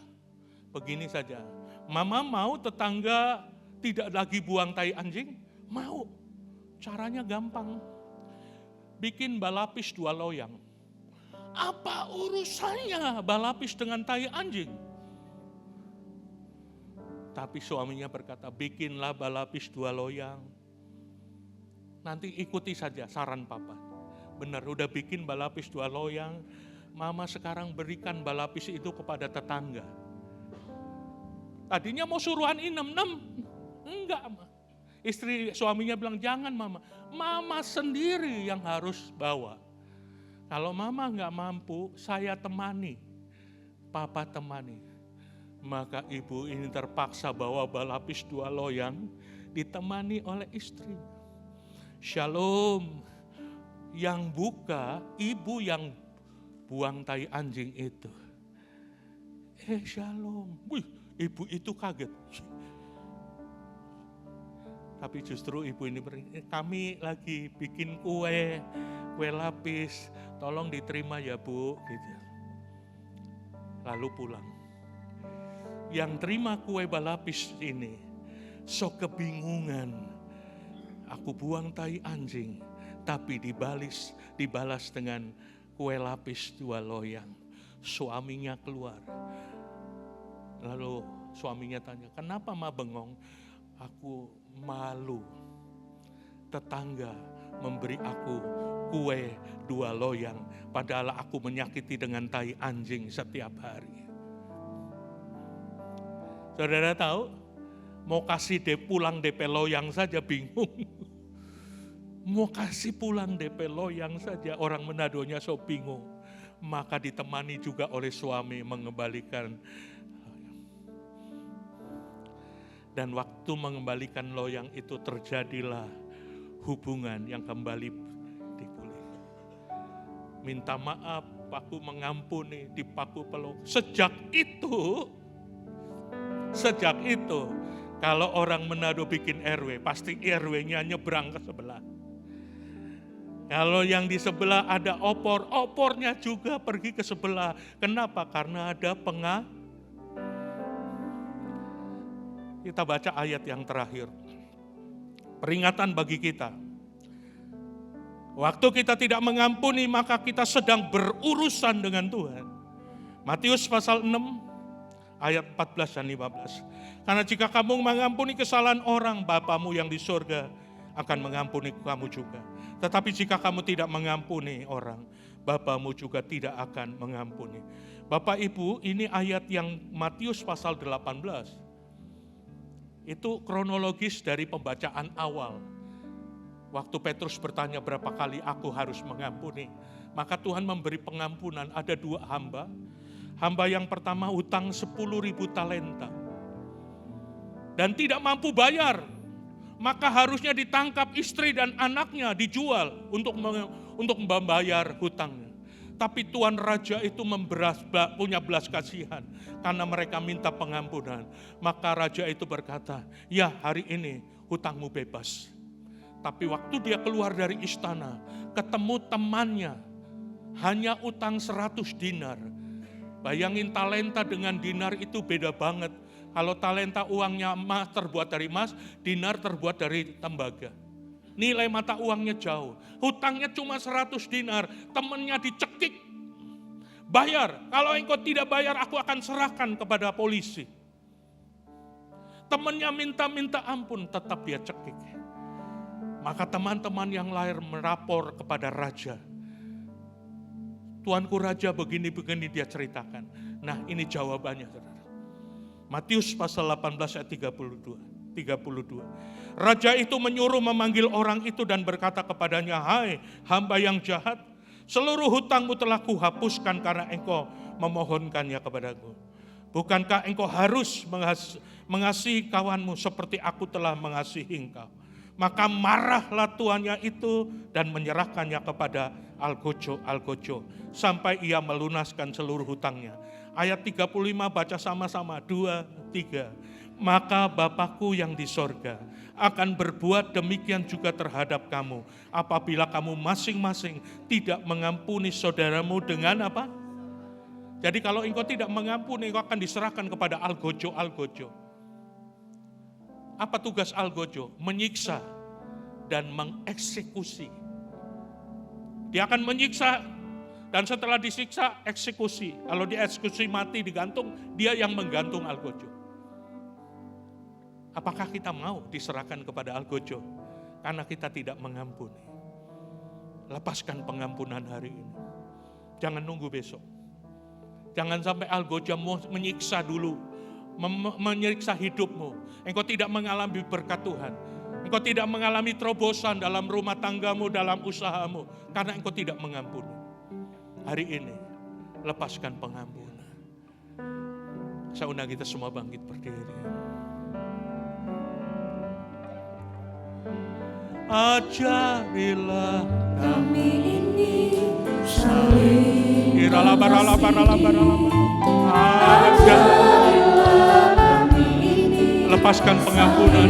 Begini saja, Mama mau tetangga tidak lagi buang tai anjing? Mau. Caranya gampang. Bikin balapis 2 loyang. Apa urusannya balapis dengan tai anjing? Tapi suaminya berkata, bikinlah balapis 2 loyang. Nanti ikuti saja saran papa. Benar, udah bikin balapis 2 loyang. Mama sekarang berikan balapis itu kepada tetangga. Tadinya mau suruhan inem-nem. Enggak, Ma. Istri suaminya bilang, jangan Mama. Mama sendiri yang harus bawa. Kalau Mama enggak mampu, saya temani. Papa temani. Maka ibu ini terpaksa bawa balapis 2 loyang, ditemani oleh istri. Shalom. Yang buka, ibu yang buang tai anjing itu. Shalom. Wih, ibu itu kaget. Tapi justru ibu ini kami lagi bikin kue lapis, tolong diterima ya Bu. Gitu. Lalu pulang. Yang terima kue balapis ini, sok kebingungan. Aku buang tai anjing, tapi dibalas dengan kue lapis 2 loyang. Suaminya keluar. Lalu suaminya tanya, kenapa Ma bengong? Aku malu. Tetangga memberi aku kue 2 loyang, padahal aku menyakiti dengan tai anjing setiap hari. Saudara tahu, mau kasih pulang DP loyang saja bingung. Mau kasih pulang DP loyang saja, orang Manadonya so bingung. Maka ditemani juga oleh suami mengembalikan. Dan waktu mengembalikan loyang itu terjadilah hubungan yang kembali dipulih. Minta maaf, aku mengampuni, dipaku peluk. Sejak itu, kalau orang Manado bikin RW, pasti RW-nya nyebrang ke sebelah. Kalau yang di sebelah ada opor, opornya juga pergi ke sebelah. Kenapa? Karena ada Kita baca ayat yang terakhir. Peringatan bagi kita. Waktu kita tidak mengampuni, maka kita sedang berurusan dengan Tuhan. Matius pasal 6 ayat 14 dan 15. Karena jika kamu mengampuni kesalahan orang, Bapamu yang di surga akan mengampuni kamu juga. Tetapi jika kamu tidak mengampuni orang, Bapamu juga tidak akan mengampuni. Bapak Ibu, ini ayat yang Matius pasal 18. Itu kronologis dari pembacaan awal. Waktu Petrus bertanya berapa kali aku harus mengampuni. Maka Tuhan memberi pengampunan, ada 2 hamba. Hamba yang pertama hutang 10.000 talenta. Dan tidak mampu bayar. Maka harusnya ditangkap istri dan anaknya, dijual untuk membayar hutangnya. Tapi Tuan Raja itu punya belas kasihan karena mereka minta pengampunan. Maka Raja itu berkata, ya hari ini hutangmu bebas. Tapi waktu dia keluar dari istana, ketemu temannya, hanya utang 100 dinar. Bayangin talenta dengan dinar itu beda banget. Kalau talenta uangnya emas terbuat dari emas, dinar terbuat dari tembaga. Nilai mata uangnya jauh. Hutangnya cuma 100 dinar, temannya dicekik. Bayar, kalau engkau tidak bayar aku akan serahkan kepada polisi. Temannya minta ampun, tetap dia cekik. Maka teman-teman yang lain merapor kepada raja. Tuanku raja begini-begini dia ceritakan. Nah ini jawabannya saudara. Matius pasal 18 ayat 32. Raja itu menyuruh memanggil orang itu dan berkata kepadanya, hai hamba yang jahat, seluruh hutangmu telah kuhapuskan karena engkau memohonkannya kepadaku. Bukankah engkau harus mengasihi kawanmu seperti aku telah mengasihi engkau? Maka marahlah tuannya itu dan menyerahkannya kepada algojo sampai ia melunaskan seluruh hutangnya. Ayat 35 baca sama-sama, 2, 3. Maka Bapakku yang di sorga akan berbuat demikian juga terhadap kamu. Apabila kamu masing-masing tidak mengampuni saudaramu dengan apa? Jadi kalau engkau tidak mengampuni, engkau akan diserahkan kepada algojo. Apa tugas algojo? Menyiksa dan mengeksekusi. Dia akan menyiksa dan setelah disiksa eksekusi. Kalau dieksekusi mati digantung, dia yang menggantung algojo. Apakah kita mau diserahkan kepada algojo? Karena kita tidak mengampuni. Lepaskan pengampunan hari ini. Jangan nunggu besok. Jangan sampai algojo menyiksa dulu. Menyiksa hidupmu. Engkau tidak mengalami berkat Tuhan. Engkau tidak mengalami terobosan dalam rumah tanggamu, dalam usahamu. Karena engkau tidak mengampuni. Hari ini, lepaskan pengampunan. Saya undang kita semua bangkit berdiri. Ajarilah Kami ini saling lepaskan pengampunan,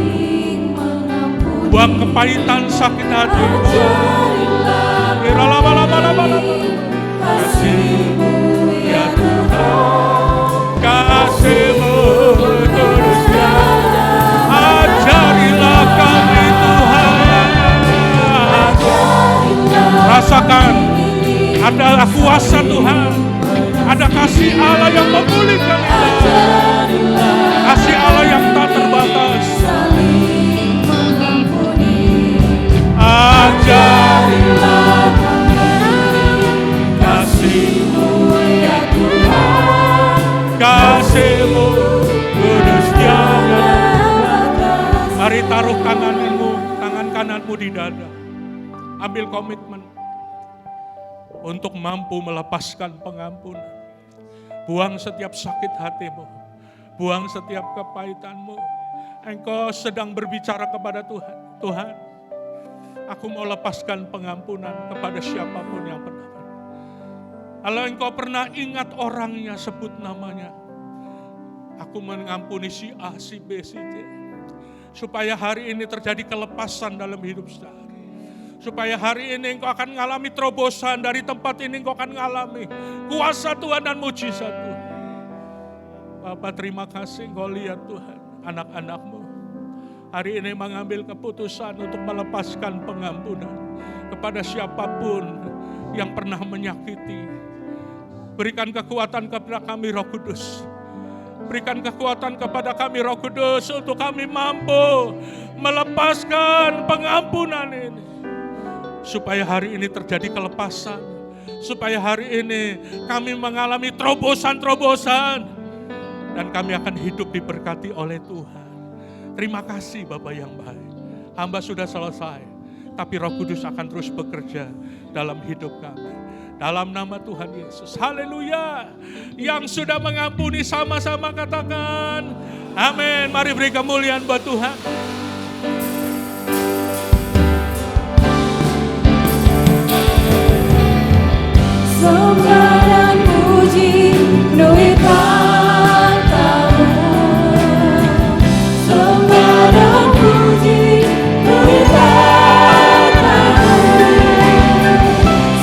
buang kepahitan sakit hati. Kasih-Mu ya Tuhan, kasih-Mu terusnya. Ajarilah kami Tuhan. Rasakan adalah kuasa Tuhan. Ada kasih Allah yang memulihkan kita. Kasih Allah yang tak terbatas. Ajarilah kasih-Mu ya Tuhan, kasih-Mu kudus tiada. Mari taruh tangan kananmu di dada. Ambil komitmen untuk mampu melepaskan pengampunan. Buang setiap sakit hatimu. Buang setiap kepahitanmu. Engkau sedang berbicara kepada Tuhan. Tuhan, aku mau lepaskan pengampunan kepada siapapun yang pernah. Kalau engkau pernah ingat orangnya, sebut namanya. Aku mengampuni si A, si B, si D. Supaya hari ini terjadi kelepasan dalam hidup saudara. Supaya hari ini engkau akan mengalami terobosan, dari tempat ini engkau akan mengalami kuasa Tuhan dan mujizat Tuhan. Bapak terima kasih engkau lihat Tuhan. anak-anak-Mu hari ini mengambil keputusan untuk melepaskan pengampunan kepada siapapun yang pernah menyakiti. Berikan kekuatan kepada kami Roh Kudus. Berikan kekuatan kepada kami Roh Kudus untuk kami mampu melepaskan pengampunan ini. Supaya hari ini terjadi kelepasan. Supaya hari ini kami mengalami terobosan-terobosan. Dan kami akan hidup diberkati oleh Tuhan. Terima kasih Bapa yang baik. Hamba sudah selesai. Tapi Roh Kudus akan terus bekerja dalam hidup kami. Dalam nama Tuhan Yesus. Haleluya. Yang sudah mengampuni sama-sama katakan amin. Mari beri kemuliaan buat Tuhan. Sembah dan puji penuhi tahta-Mu. Sembah dan puji penuhi tahta-Mu.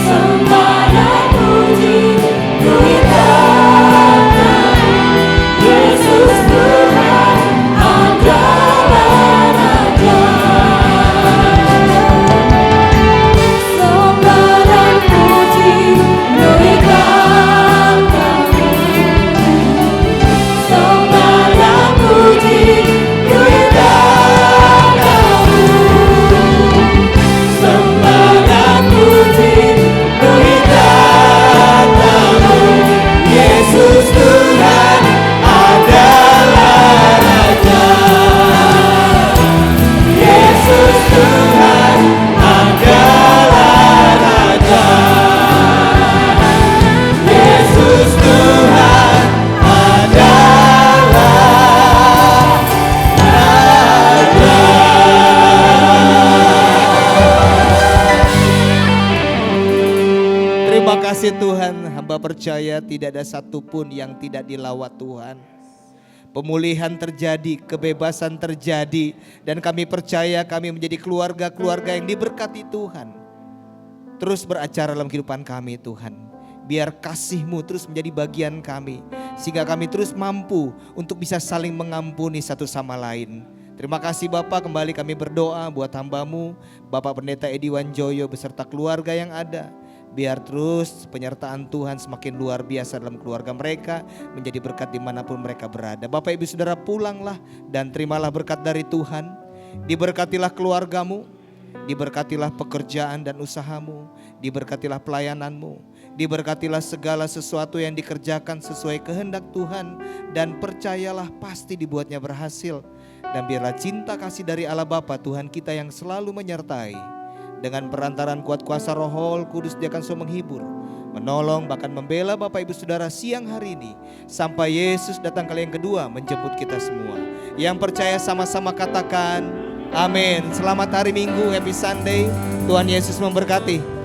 Sembah dan puji penuhi tahta-Mu. Yesus Tuhan adalah Raja. Sembah dan puji penuhi tahta-Mu. Sembah dan puji penuhi tahta-Mu. Sembah dan puji penuhi tahta-Mu. Yesus Tuhan adalah Raja. Yesus Tuhan adalah Raja. Yesus Tuhan adalah Raja. Terima kasih Tuhan, hamba percaya tidak ada satupun yang tidak dilawat Tuhan. Pemulihan terjadi, kebebasan terjadi, dan kami percaya kami menjadi keluarga-keluarga yang diberkati Tuhan. Terus beracara dalam kehidupan kami Tuhan. Biar kasih-Mu terus menjadi bagian kami, sehingga kami terus mampu untuk bisa saling mengampuni satu sama lain. Terima kasih Bapak, kembali kami berdoa buat hamba-Mu, Bapak Pendeta Edi Wanjoyo beserta keluarga yang ada. Biar terus penyertaan Tuhan semakin luar biasa dalam keluarga mereka, menjadi berkat dimanapun mereka berada. Bapak Ibu Saudara, pulanglah dan terimalah berkat dari Tuhan. Diberkatilah keluargamu, diberkatilah pekerjaan dan usahamu, diberkatilah pelayananmu, diberkatilah segala sesuatu yang dikerjakan sesuai kehendak Tuhan, dan percayalah pasti dibuatnya berhasil. Dan biarlah cinta kasih dari Allah Bapa Tuhan kita yang selalu menyertai. Dengan perantaran kuat kuasa Roh Kudus, Dia akan selalu menghibur, menolong, bahkan membela Bapak Ibu Saudara siang hari ini, sampai Yesus datang kali yang kedua menjemput kita semua. Yang percaya sama-sama katakan amin. Selamat hari Minggu, happy Sunday. Tuhan Yesus memberkati.